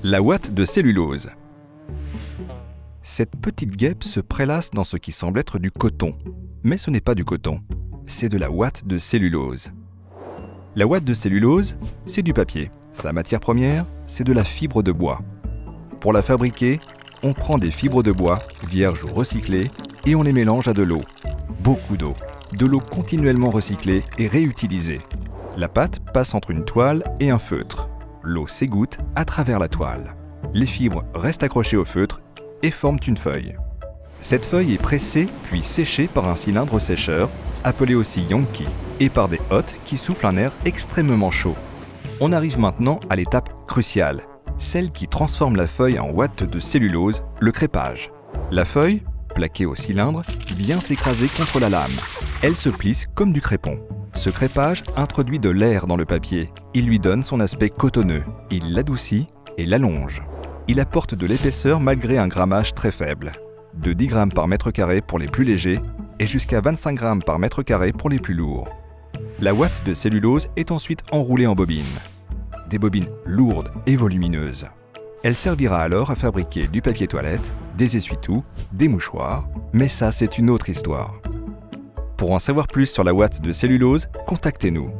La ouate de cellulose. Cette petite guêpe se prélasse dans ce qui semble être du coton. Mais ce n'est pas du coton, c'est de la ouate de cellulose. La ouate de cellulose, c'est du papier. Sa matière première, c'est de la fibre de bois. Pour la fabriquer, on prend des fibres de bois, vierges ou recyclées, et on les mélange à de l'eau. Beaucoup d'eau. De l'eau continuellement recyclée et réutilisée. La pâte passe entre une toile et un feutre. L'eau s'égoutte à travers la toile. Les fibres restent accrochées au feutre et forment une feuille. Cette feuille est pressée puis séchée par un cylindre sécheur, appelé aussi yonki, et par des hôtes qui soufflent un air extrêmement chaud. On arrive maintenant à l'étape cruciale, celle qui transforme la feuille en ouate de cellulose, le crépage. La feuille, plaquée au cylindre, vient s'écraser contre la lame. Elle se plisse comme du crépon. Ce crépage introduit de l'air dans le papier. Il lui donne son aspect cotonneux. Il l'adoucit et l'allonge. Il apporte de l'épaisseur malgré un grammage très faible. De 10 grammes par mètre carré pour les plus légers et jusqu'à 25 grammes par mètre carré pour les plus lourds. La ouate de cellulose est ensuite enroulée en bobines. Des bobines lourdes et volumineuses. Elle servira alors à fabriquer du papier toilette, des essuie-tout, des mouchoirs, mais ça c'est une autre histoire. Pour en savoir plus sur la ouate de cellulose, contactez-nous.